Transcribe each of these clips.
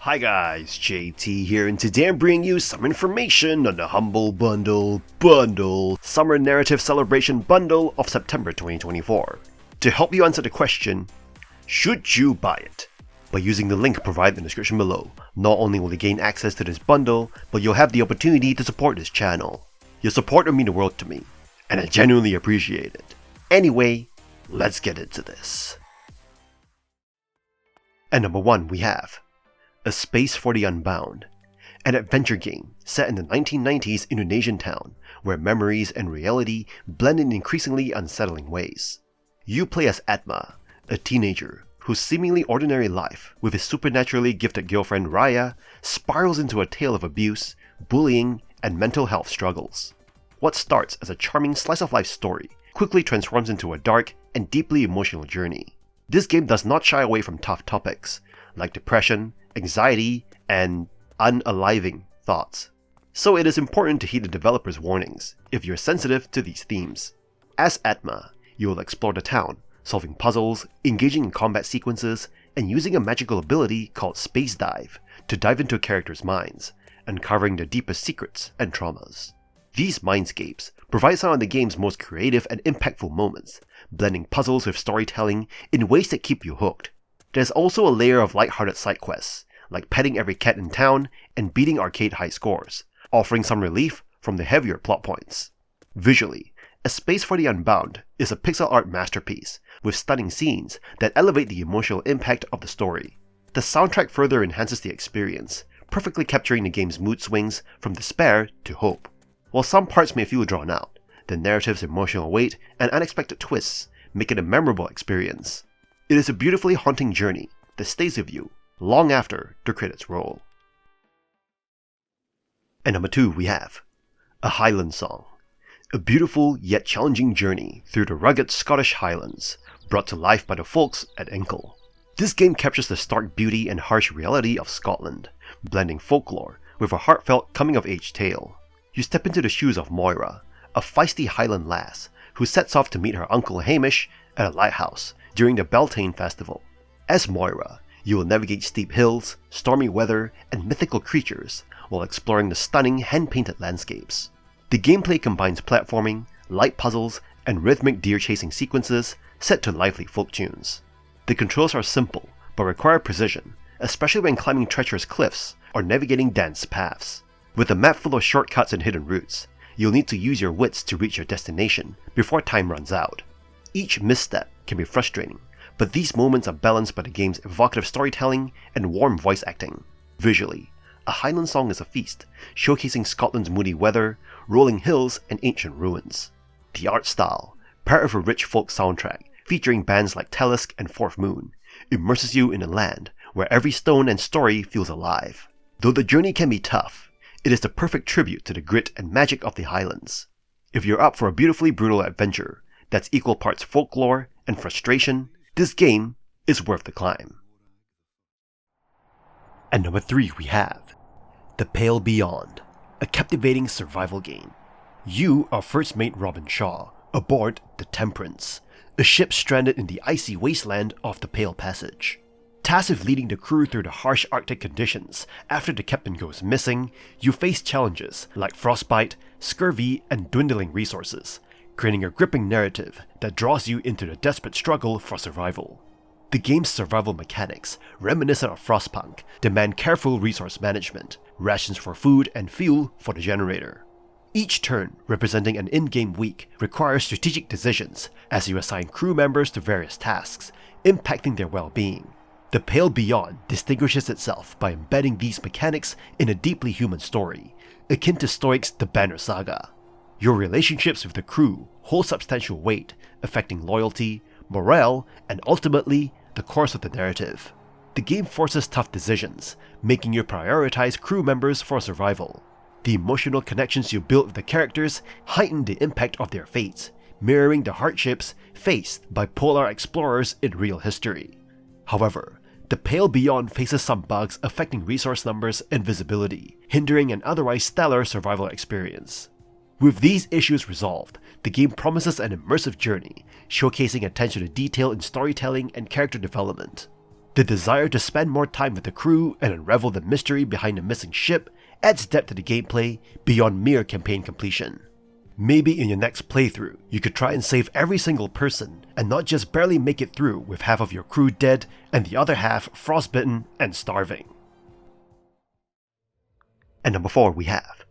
Hi guys, JT here, and today I'm bringing you some information on the Humble Bundle Summer Narrative Celebration Bundle of September 2024. To help you answer the question, should you buy it? By using the link provided in the description below, not only will you gain access to this bundle, but you'll have the opportunity to support this channel. Your support will mean the world to me, and I genuinely appreciate it. Anyway, let's get into this. At number 1 we have A Space for the Unbound, an adventure game set in the 1990s Indonesian town where memories and reality blend in increasingly unsettling ways. You play as Atma, a teenager whose seemingly ordinary life with his supernaturally gifted girlfriend Raya spirals into a tale of abuse, bullying, and mental health struggles. What starts as a charming slice-of-life story quickly transforms into a dark and deeply emotional journey. This game does not shy away from tough topics like depression, anxiety, and unaliving thoughts. So it is important to heed the developer's warnings if you're sensitive to these themes. As Atma, you will explore the town, solving puzzles, engaging in combat sequences, and using a magical ability called Space Dive to dive into characters' minds, uncovering their deepest secrets and traumas. These mindscapes provide some of the game's most creative and impactful moments, blending puzzles with storytelling in ways that keep you hooked. There's also a layer of lighthearted side quests, like petting every cat in town and beating arcade high scores, offering some relief from the heavier plot points. Visually, A Space for the Unbound is a pixel art masterpiece with stunning scenes that elevate the emotional impact of the story. The soundtrack further enhances the experience, perfectly capturing the game's mood swings from despair to hope. While some parts may feel drawn out, the narrative's emotional weight and unexpected twists make it a memorable experience. It is a beautifully haunting journey that stays with you long after the credits roll. At number 2 we have A Highland Song, a beautiful yet challenging journey through the rugged Scottish Highlands, brought to life by the folks at Inkle. This game captures the stark beauty and harsh reality of Scotland, blending folklore with a heartfelt coming-of-age tale. You step into the shoes of Moira, a feisty Highland lass who sets off to meet her uncle Hamish at a lighthouse during the Beltane festival. As Moira, you will navigate steep hills, stormy weather, and mythical creatures while exploring the stunning hand-painted landscapes. The gameplay combines platforming, light puzzles, and rhythmic deer-chasing sequences set to lively folk tunes. The controls are simple but require precision, especially when climbing treacherous cliffs or navigating dense paths. With a map full of shortcuts and hidden routes, you'll need to use your wits to reach your destination before time runs out. Each misstep can be frustrating, but these moments are balanced by the game's evocative storytelling and warm voice acting. Visually, A Highland Song is a feast, showcasing Scotland's moody weather, rolling hills, and ancient ruins. The art style, paired with a rich folk soundtrack featuring bands like Talisk and Fourth Moon, immerses you in a land where every stone and story feels alive. Though the journey can be tough, it is the perfect tribute to the grit and magic of the Highlands. If you're up for a beautifully brutal adventure that's equal parts folklore and frustration, this game is worth the climb. At number 3 we have The Pale Beyond, a captivating survival game. You are First Mate Robin Shaw aboard the Temperance, a ship stranded in the icy wasteland of the Pale Passage. Tasked with leading the crew through the harsh Arctic conditions after the captain goes missing, you face challenges like frostbite, scurvy, and dwindling resources, creating a gripping narrative that draws you into the desperate struggle for survival. The game's survival mechanics, reminiscent of Frostpunk, demand careful resource management, rations for food and fuel for the generator. Each turn, representing an in-game week, requires strategic decisions as you assign crew members to various tasks, impacting their well-being. The Pale Beyond distinguishes itself by embedding these mechanics in a deeply human story, akin to Stoic's The Banner Saga. Your relationships with the crew hold substantial weight, affecting loyalty, morale, and ultimately, the course of the narrative. The game forces tough decisions, making you prioritize crew members for survival. The emotional connections you build with the characters heighten the impact of their fates, mirroring the hardships faced by polar explorers in real history. However, The Pale Beyond faces some bugs affecting resource numbers and visibility, hindering an otherwise stellar survival experience. With these issues resolved, the game promises an immersive journey, showcasing attention to detail in storytelling and character development. The desire to spend more time with the crew and unravel the mystery behind the missing ship adds depth to the gameplay beyond mere campaign completion. Maybe in your next playthrough, you could try and save every single person and not just barely make it through with half of your crew dead and the other half frostbitten and starving. And number 4 we have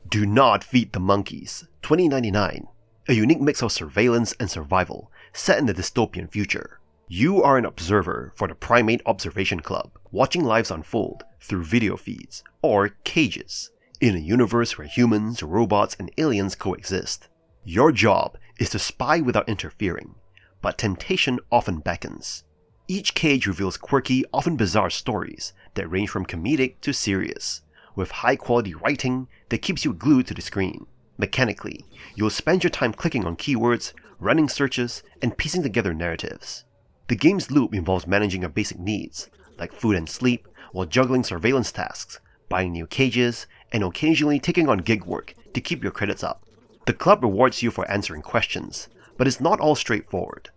Do Not Feed the Monkeys, 2099, a unique mix of surveillance and survival set in the dystopian future. You are an observer for the Primate Observation Club, watching lives unfold through video feeds, or cages, in a universe where humans, robots, and aliens coexist. Your job is to spy without interfering, but temptation often beckons. Each cage reveals quirky, often bizarre stories that range from comedic to serious, with high-quality writing that keeps you glued to the screen. Mechanically, you'll spend your time clicking on keywords, running searches, and piecing together narratives. The game's loop involves managing your basic needs, like food and sleep, while juggling surveillance tasks, buying new cages, and occasionally taking on gig work to keep your credits up. The club rewards you for answering questions, but it's not all straightforward.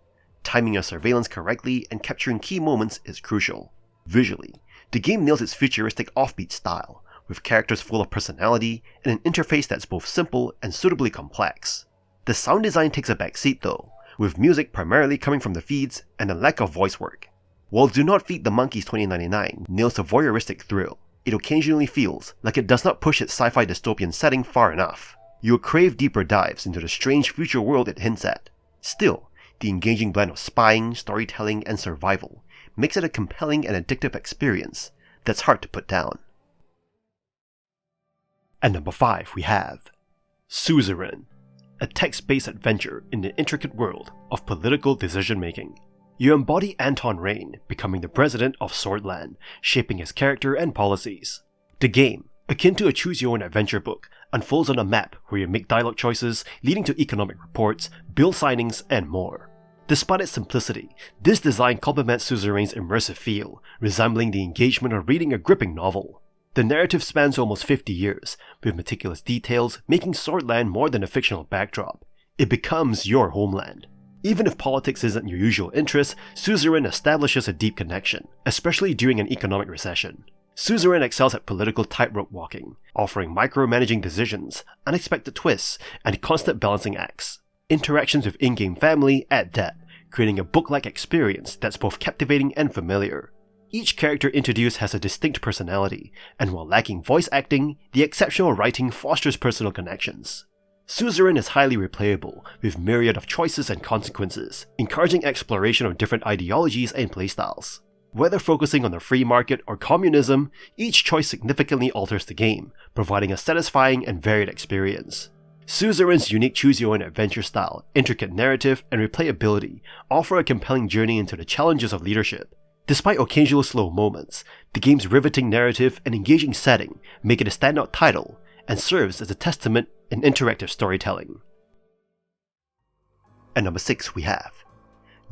Timing your surveillance correctly and capturing key moments is crucial. Visually, the game nails its futuristic offbeat style, with characters full of personality and an interface that's both simple and suitably complex. The sound design takes a backseat though, with music primarily coming from the feeds and a lack of voice work. While Do Not Feed the Monkeys 2099 nails a voyeuristic thrill, it occasionally feels like it does not push its sci-fi dystopian setting far enough. You'll crave deeper dives into the strange future world it hints at. Still, the engaging blend of spying, storytelling, and survival makes it a compelling and addictive experience that's hard to put down. And number 5 we have Suzerain, a text-based adventure in the intricate world of political decision-making. You embody Anton Rain, becoming the president of Swordland, shaping his character and policies. The game, akin to a choose-your-own-adventure book, unfolds on a map where you make dialogue choices leading to economic reports, bill signings, and more. Despite its simplicity, this design complements Suzerain's immersive feel, resembling the engagement of reading a gripping novel. The narrative spans almost 50 years, with meticulous details making Swordland more than a fictional backdrop. It becomes your homeland. Even if politics isn't your usual interest, Suzerain establishes a deep connection, especially during an economic recession. Suzerain excels at political tightrope walking, offering micromanaging decisions, unexpected twists, and constant balancing acts. Interactions with in-game family add depth, creating a book-like experience that's both captivating and familiar. Each character introduced has a distinct personality, and while lacking voice acting, the exceptional writing fosters personal connections. Suzerain is highly replayable, with myriad of choices and consequences, encouraging exploration of different ideologies and playstyles. Whether focusing on the free market or communism, each choice significantly alters the game, providing a satisfying and varied experience. Suzerain's unique choose-your-own-adventure style, intricate narrative, and replayability offer a compelling journey into the challenges of leadership. Despite occasional slow moments, the game's riveting narrative and engaging setting make it a standout title, and serves as a testament in interactive storytelling. And number 6 we have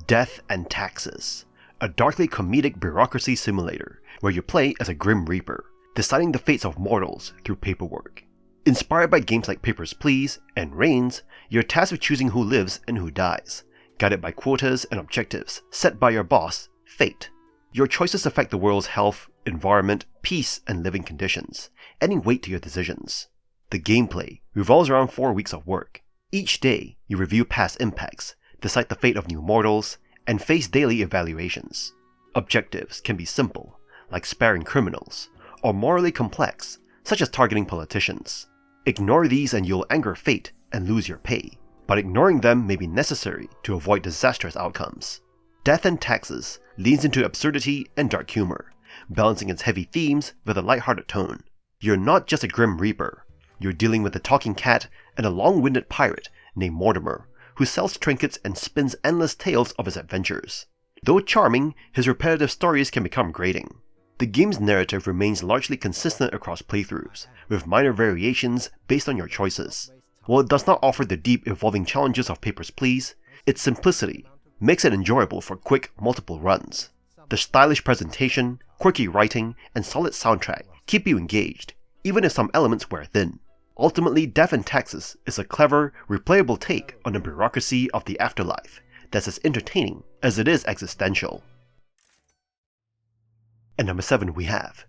Death and Taxes, a darkly comedic bureaucracy simulator where you play as a Grim Reaper, deciding the fates of mortals through paperwork. Inspired by games like Papers, Please and Reigns, you're tasked with choosing who lives and who dies, guided by quotas and objectives set by your boss, Fate. Your choices affect the world's health, environment, peace, and living conditions, adding weight to your decisions. The gameplay revolves around 4 weeks of work. Each day, you review past impacts, decide the fate of new mortals, and face daily evaluations. Objectives can be simple, like sparing criminals, or morally complex, such as targeting politicians. Ignore these and you'll anger fate and lose your pay, but ignoring them may be necessary to avoid disastrous outcomes. Death and Taxes leans into absurdity and dark humor, balancing its heavy themes with a lighthearted tone. You're not just a Grim Reaper, you're dealing with a talking cat and a long-winded pirate named Mortimer, who sells trinkets and spins endless tales of his adventures. Though charming, his repetitive stories can become grating. The game's narrative remains largely consistent across playthroughs, with minor variations based on your choices. While it does not offer the deep, evolving challenges of Papers, Please, its simplicity makes it enjoyable for quick, multiple runs. The stylish presentation, quirky writing, and solid soundtrack keep you engaged, even if some elements wear thin. Ultimately, Death and Taxes is a clever, replayable take on the bureaucracy of the afterlife that's as entertaining as it is existential. At number 7 we have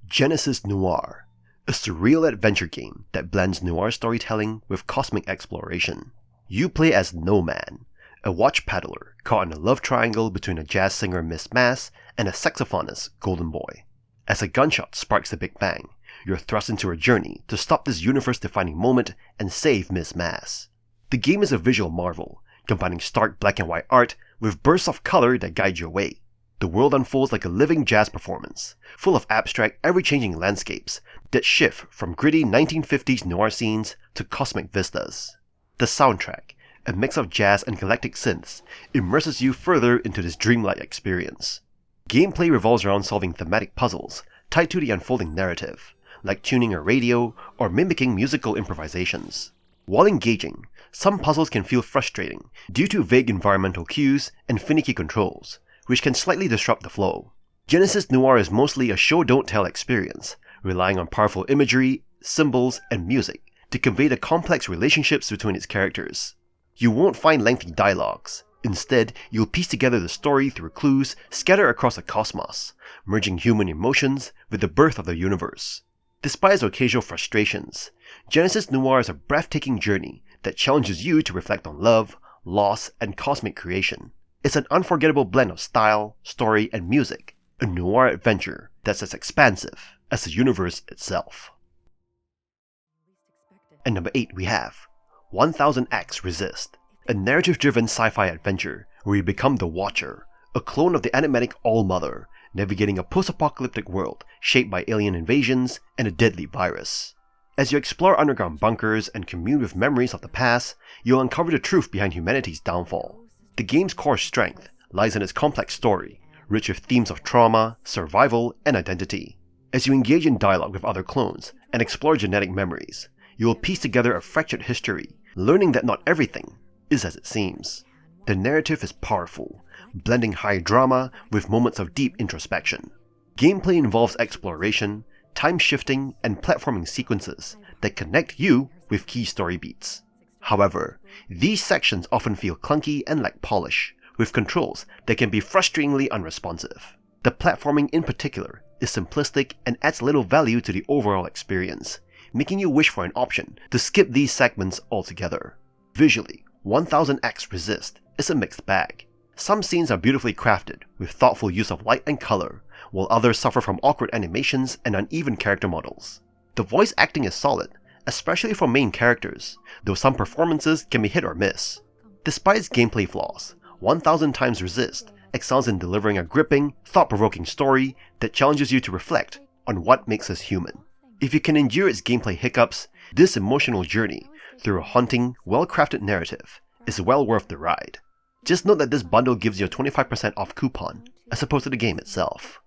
Genesis Noir, a surreal adventure game that blends noir storytelling with cosmic exploration. You play as Nomad, a watch paddler caught in a love triangle between a jazz singer Miss Mass and a saxophonist Golden Boy. As a gunshot sparks the Big Bang, you're thrust into a journey to stop this universe-defining moment and save Miss Mass. The game is a visual marvel, combining stark black and white art with bursts of color that guide your way. The world unfolds like a living jazz performance, full of abstract, ever-changing landscapes that shift from gritty 1950s noir scenes to cosmic vistas. The soundtrack, a mix of jazz and galactic synths, immerses you further into this dreamlike experience. Gameplay revolves around solving thematic puzzles tied to the unfolding narrative, like tuning a radio or mimicking musical improvisations. While engaging, some puzzles can feel frustrating due to vague environmental cues and finicky controls, which can slightly disrupt the flow. Genesis Noir is mostly a show-don't-tell experience, relying on powerful imagery, symbols, and music to convey the complex relationships between its characters. You won't find lengthy dialogues. Instead, you'll piece together the story through clues scattered across the cosmos, merging human emotions with the birth of the universe. Despite its occasional frustrations, Genesis Noir is a breathtaking journey that challenges you to reflect on love, loss, and cosmic creation. It's an unforgettable blend of style, story, and music, a noir adventure that's as expansive as the universe itself. At number 8 we have 1000 Acts Resist, a narrative-driven sci-fi adventure where you become the Watcher, a clone of the enigmatic All-Mother, navigating a post-apocalyptic world shaped by alien invasions and a deadly virus. As you explore underground bunkers and commune with memories of the past, you'll uncover the truth behind humanity's downfall. The game's core strength lies in its complex story, rich with themes of trauma, survival, and identity. As you engage in dialogue with other clones and explore genetic memories, you will piece together a fractured history, learning that not everything is as it seems. The narrative is powerful, blending high drama with moments of deep introspection. Gameplay involves exploration, time-shifting, and platforming sequences that connect you with key story beats. However, these sections often feel clunky and lack polish, with controls that can be frustratingly unresponsive. The platforming in particular is simplistic and adds little value to the overall experience, making you wish for an option to skip these segments altogether. Visually, 1000 Acts Resist is a mixed bag. Some scenes are beautifully crafted with thoughtful use of light and color, while others suffer from awkward animations and uneven character models. The voice acting is solid, especially for main characters, though some performances can be hit or miss. Despite its gameplay flaws, 1000 Times Resist excels in delivering a gripping, thought-provoking story that challenges you to reflect on what makes us human. If you can endure its gameplay hiccups, this emotional journey through a haunting, well-crafted narrative is well worth the ride. Just note that this bundle gives you a 25% off coupon, as opposed to the game itself.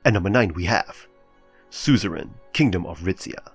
At number 9 we have Suzerain, Kingdom of Rizia,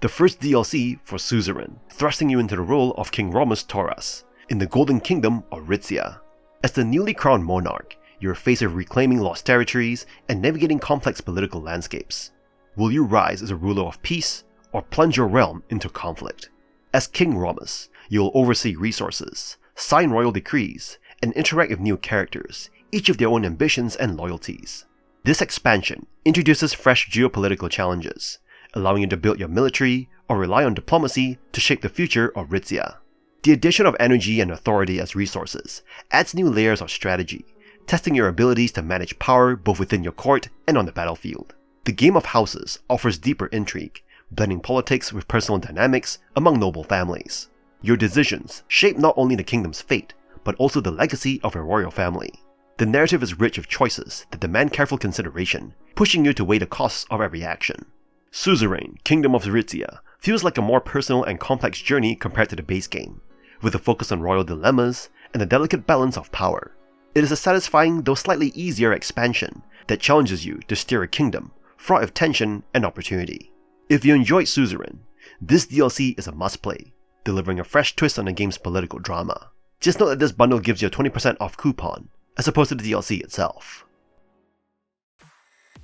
the first DLC for Suzerain, thrusting you into the role of King Romus Taurus in the Golden Kingdom of Rizia. As the newly crowned monarch, you're faced with reclaiming lost territories and navigating complex political landscapes. Will you rise as a ruler of peace, or plunge your realm into conflict? As King Romus, you'll oversee resources, sign royal decrees, and interact with new characters, each with their own ambitions and loyalties. This expansion introduces fresh geopolitical challenges, allowing you to build your military or rely on diplomacy to shape the future of Rizia. The addition of energy and authority as resources adds new layers of strategy, testing your abilities to manage power both within your court and on the battlefield. The Game of Houses offers deeper intrigue, blending politics with personal dynamics among noble families. Your decisions shape not only the kingdom's fate, but also the legacy of your royal family. The narrative is rich with choices that demand careful consideration, pushing you to weigh the costs of every action. Suzerain, Kingdom of Rizia feels like a more personal and complex journey compared to the base game, with a focus on royal dilemmas and a delicate balance of power. It is a satisfying though slightly easier expansion that challenges you to steer a kingdom fraught with tension and opportunity. If you enjoyed Suzerain, this DLC is a must-play, delivering a fresh twist on the game's political drama. Just note that this bundle gives you a 20% off coupon, as opposed to the DLC itself.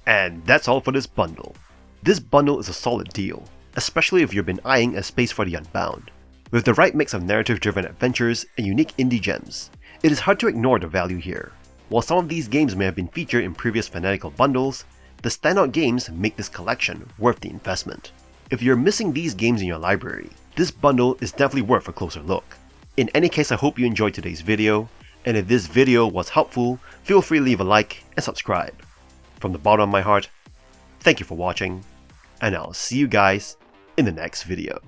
And that's all for this bundle. This bundle is a solid deal, especially if you've been eyeing a space for the Unbound. With the right mix of narrative-driven adventures and unique indie gems, it is hard to ignore the value here. While some of these games may have been featured in previous Fanatical bundles, the standout games make this collection worth the investment. If you're missing these games in your library, this bundle is definitely worth a closer look. In any case, I hope you enjoyed today's video, and if this video was helpful, feel free to leave a like and subscribe. From the bottom of my heart, thank you for watching, and I'll see you guys in the next video.